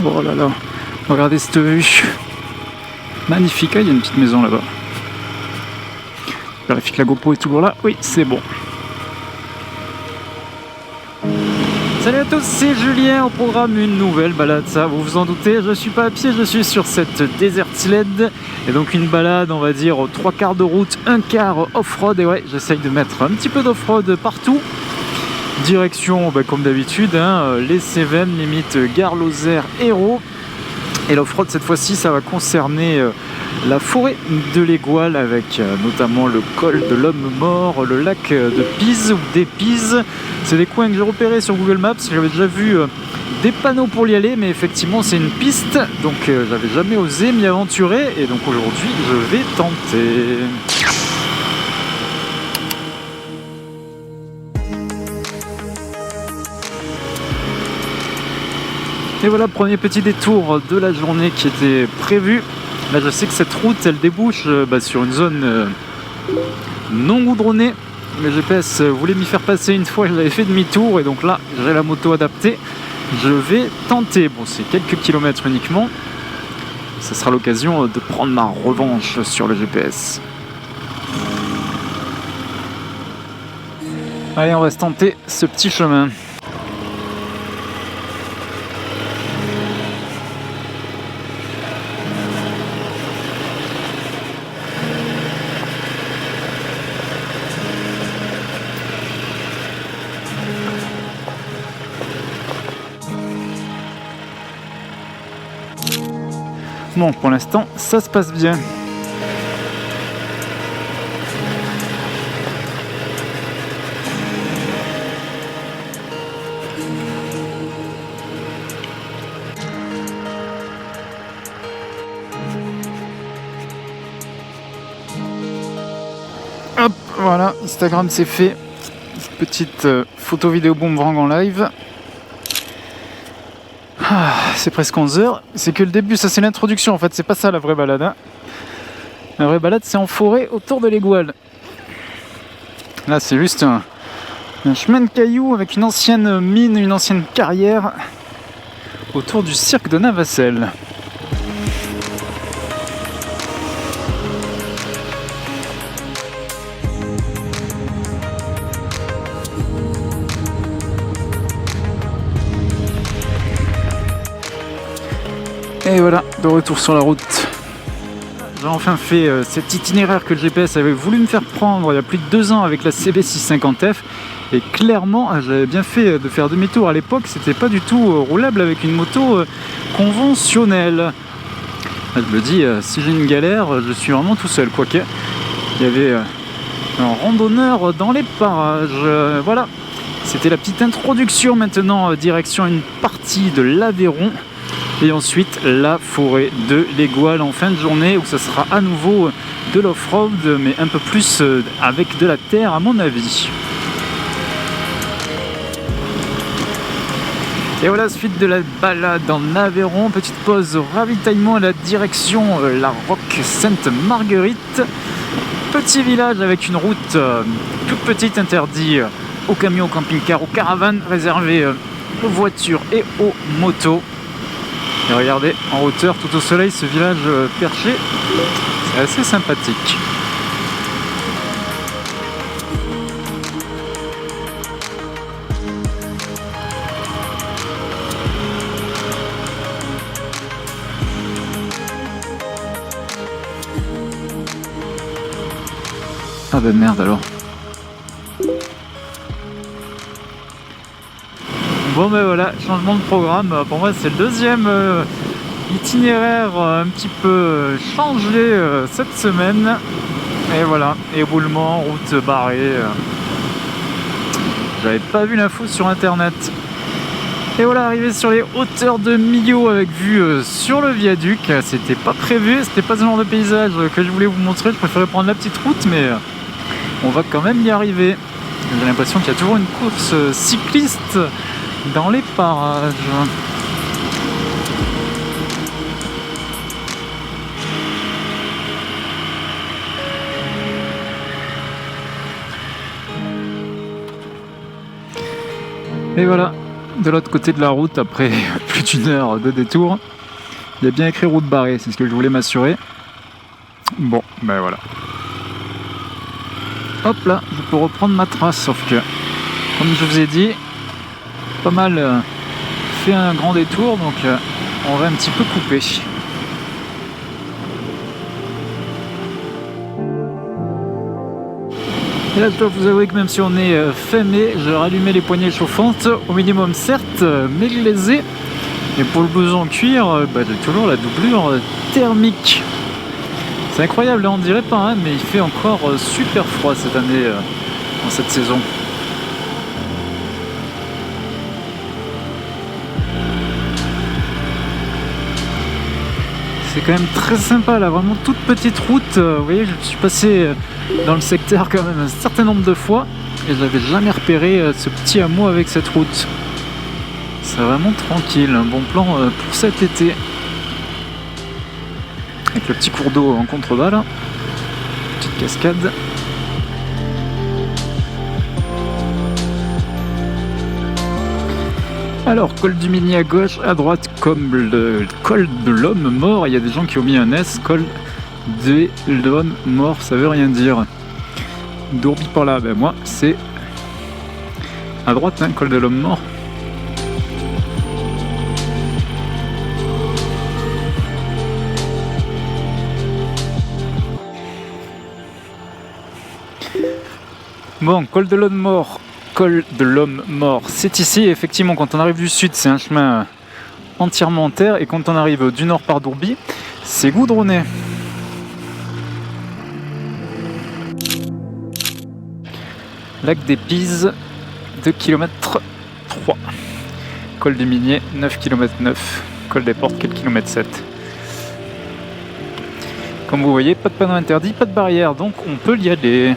Oh là là, regardez cette vue. Magnifique, il y a une petite maison là-bas. Je vérifie que la GoPro est toujours là. Oui, c'est bon. Salut à tous, c'est Julien. Au programme, une nouvelle balade. Ça, vous vous en doutez, je suis pas à pied, je suis sur cette Desert Sled. Et donc une balade, on va dire, 3/4 de route, 1/4 off-road. Et ouais, j'essaye de mettre un petit peu d'off-road partout. Direction, comme d'habitude, les Cévennes, limite Gare Lozère, Hérault. Et l'off-road cette fois-ci, ça va concerner la forêt de l'Égoile avec notamment le col de l'Homme Mort, le lac de Pise ou des Pises. C'est des coins que j'ai repérés sur Google Maps. J'avais déjà vu des panneaux pour y aller, mais effectivement c'est une piste, donc j'avais jamais osé m'y aventurer. Et donc aujourd'hui, je vais tenter. Et voilà, premier petit détour de la journée qui était prévu. Là, je sais que cette route, elle débouche sur une zone non goudronnée. Le GPS voulait m'y faire passer une fois, j'avais fait demi-tour. Et donc là, j'ai la moto adaptée. Je vais tenter. Bon, c'est quelques kilomètres uniquement. Ça sera l'occasion de prendre ma revanche sur le GPS. Allez, on va se tenter ce petit chemin. Bon, pour l'instant, ça se passe bien. Hop, voilà, Instagram c'est fait. Petite photo vidéo boomerang en live. C'est presque 11h, c'est que le début, ça c'est l'introduction en fait, c'est pas ça la vraie balade. La vraie balade c'est en forêt autour de l'Égoile. Là c'est juste un chemin de cailloux avec une ancienne mine, une ancienne carrière autour du cirque de Navacelles. Et voilà, de retour sur la route. J'ai enfin fait cet itinéraire que le GPS avait voulu me faire prendre il y a plus de 2 ans avec la CB650F. Et clairement, j'avais bien fait de faire demi-tour à l'époque. C'était pas du tout roulable avec une moto conventionnelle. Là, je me dis, si j'ai une galère, je suis vraiment tout seul. Quoique, il y avait un randonneur dans les parages. Voilà, c'était la petite introduction. Maintenant, direction une partie de l'Aveyron. Et ensuite la forêt de l'Égoile en fin de journée où ça sera à nouveau de l'off-road mais un peu plus avec de la terre à mon avis. Et voilà, suite de la balade en Aveyron, petite pause ravitaillement à la direction la Roque Sainte-Marguerite. Petit village avec une route toute petite interdite aux camions, aux camping-cars, aux caravanes, réservée aux voitures et aux motos. Et regardez, en hauteur, tout au soleil, ce village perché, c'est assez sympathique. Ah ben merde alors. Bon ben voilà, changement de programme. Pour moi c'est le deuxième itinéraire un petit peu changé cette semaine. Et voilà, éboulement, route barrée. J'avais pas vu l'info sur internet. Et voilà, arrivé sur les hauteurs de Millau avec vue sur le viaduc. C'était pas prévu, c'était pas ce genre de paysage que je voulais vous montrer. Je préférais prendre la petite route, mais on va quand même y arriver. J'ai l'impression qu'il y a toujours une course cycliste dans les parages. Et voilà, de l'autre côté de la route après plus d'une heure de détour. Il y a bien écrit route barrée, c'est ce que je voulais m'assurer. Bon, ben voilà. Hop là, je peux reprendre ma trace, sauf que, comme je vous ai dit, pas mal fait un grand détour, donc on va un petit peu couper. Et là, je dois vous avouer que même si on est fin mai, je rallumais les poignées chauffantes, au minimum certes, mais glazées. Et pour le blouson en cuir, j'ai toujours la doublure thermique. C'est incroyable, là on dirait pas, hein, mais il fait encore super froid cette année, dans cette saison. C'est quand même très sympa là, vraiment toute petite route. Vous voyez, je suis passé dans le secteur quand même un certain nombre de fois et j'avais jamais repéré ce petit hameau avec cette route. C'est vraiment tranquille, un bon plan pour cet été. Avec le petit cours d'eau en contrebas là, petite cascade. Alors, col du Mini à gauche, à droite, comme le col de l'homme mort. Il y a des gens qui ont mis un S, col de l'homme mort, ça veut rien dire. Dourbi par là, ben moi c'est à droite, hein, col de l'homme mort. Bon, col de l'homme mort. Col de l'homme mort, c'est ici. Effectivement, quand on arrive du sud, c'est un chemin entièrement en terre, et quand on arrive du nord par Dourbi, c'est goudronné. Lac des Pises, 2 km 3. Col du Minier, 9 km 9. Col des Portes, 4 km 7. Comme vous voyez, pas de panneau interdit, pas de barrière, donc on peut y aller.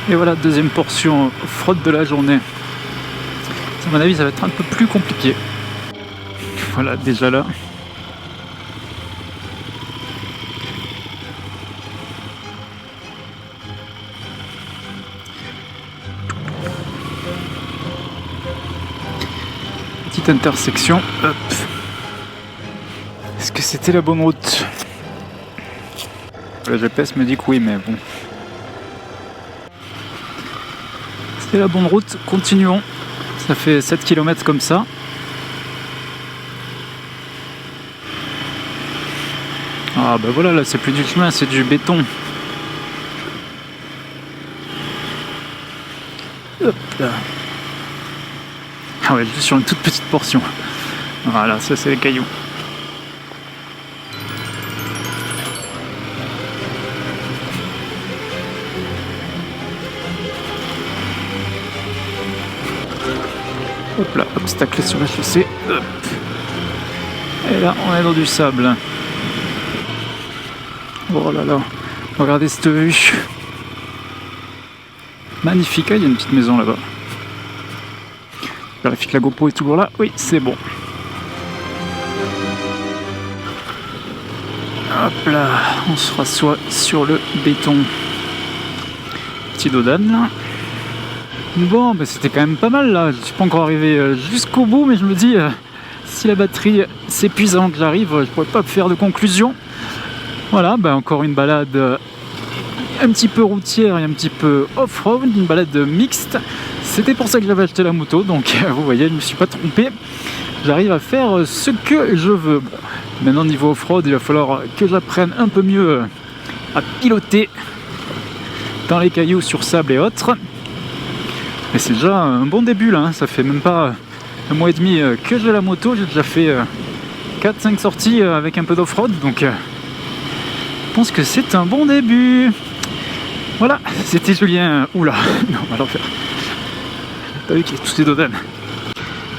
Et voilà, deuxième portion off-road de la journée. À mon avis, ça va être un peu plus compliqué. Voilà, déjà là. Petite intersection. Hop. Est-ce que c'était la bonne route? Le GPS me dit que oui, mais bon. C'était la bonne route, continuons. Ça fait 7 km comme ça. Ah bah voilà, là c'est plus du chemin, c'est du béton. Hop là. Ah ouais, juste sur une toute petite portion. Voilà, ça c'est les cailloux. Hop là, obstacle sur la chaussée. Hop. Et là, on est dans du sable. Oh là là, regardez cette vue. Magnifique, il y a une petite maison là-bas. Vérifie que la GoPro est toujours là. Oui, c'est bon. Hop là, on se rassoit sur le béton. Petit dodane là. Bon, bah c'était quand même pas mal là. Je suis pas encore arrivé jusqu'au bout, mais je me dis si la batterie s'épuise avant que j'arrive, je pourrais pas faire de conclusion. Voilà, bah encore une balade un petit peu routière et un petit peu off-road, une balade mixte. C'était pour ça que j'avais acheté la moto, donc vous voyez, je me suis pas trompé. J'arrive à faire ce que je veux. Bon, maintenant niveau off-road, il va falloir que j'apprenne un peu mieux à piloter dans les cailloux, sur sable et autres. Mais c'est déjà un bon début là, hein. Ça fait même pas un mois et demi que j'ai la moto, j'ai déjà fait 4-5 sorties avec un peu d'off-road, donc je pense que c'est un bon début. Voilà, c'était Julien. Oula, non, on va l'en faire. T'as vu qu'il y a tous ces dodanes.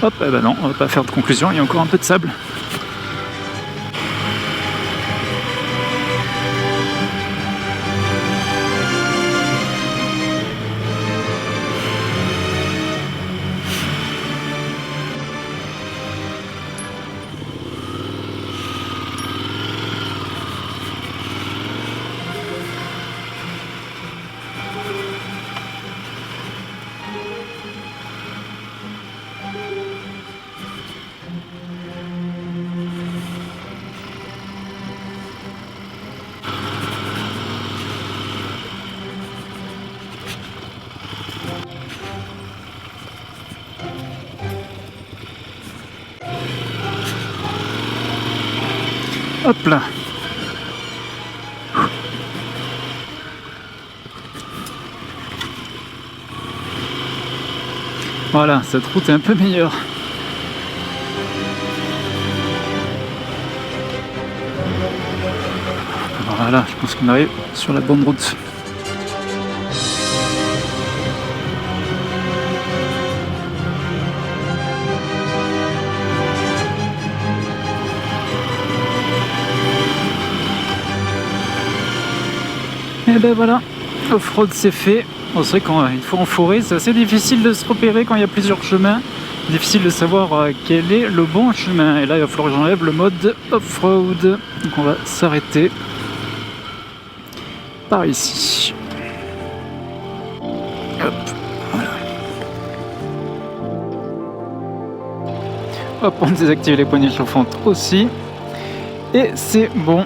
Hop, eh ben non, on va pas faire de conclusion, il y a encore un peu de sable. Hop là. Voilà, cette route est un peu meilleure. Voilà, je pense qu'on arrive sur la bonne route. Et ben voilà, off-road c'est fait. Bon, c'est vrai qu'une fois en forêt, c'est assez difficile de se repérer quand il y a plusieurs chemins. Difficile de savoir quel est le bon chemin. Et là, il va falloir que j'enlève le mode off-road. Donc on va s'arrêter par ici. Hop, voilà. Hop, on désactive les poignées chauffantes aussi. Et c'est bon.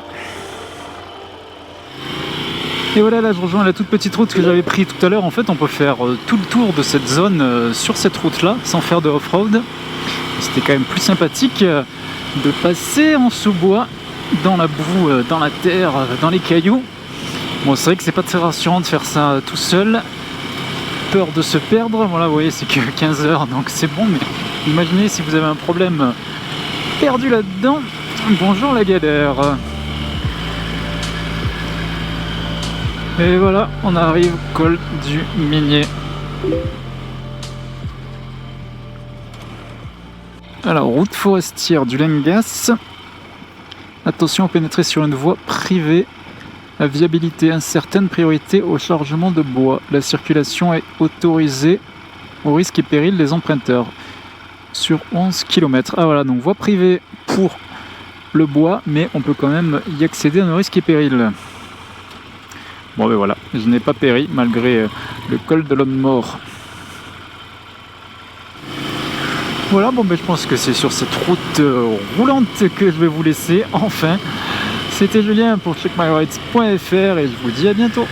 Et voilà, là je rejoins la toute petite route que j'avais pris tout à l'heure. En fait, on peut faire tout le tour de cette zone sur cette route-là, sans faire de off-road. C'était quand même plus sympathique de passer en sous-bois, dans la boue, dans la terre, dans les cailloux. Bon, c'est vrai que c'est pas très rassurant de faire ça tout seul. Peur de se perdre. Voilà, vous voyez, c'est que 15 heures, donc c'est bon. Mais imaginez si vous avez un problème perdu là-dedans. Bonjour la galère. Et voilà, on arrive au col du Minier. Alors, route forestière du Lengas. Attention à pénétrer sur une voie privée. La viabilité incertaine, priorité au chargement de bois. La circulation est autorisée au risque et péril des emprunteurs. Sur 11 km. Ah voilà, donc voie privée pour le bois, mais on peut quand même y accéder à nos risques et périls. Bon ben voilà, je n'ai pas péri malgré le col de l'homme mort. Voilà, bon ben je pense que c'est sur cette route roulante que je vais vous laisser, enfin. C'était Julien pour checkmyrides.fr et je vous dis à bientôt.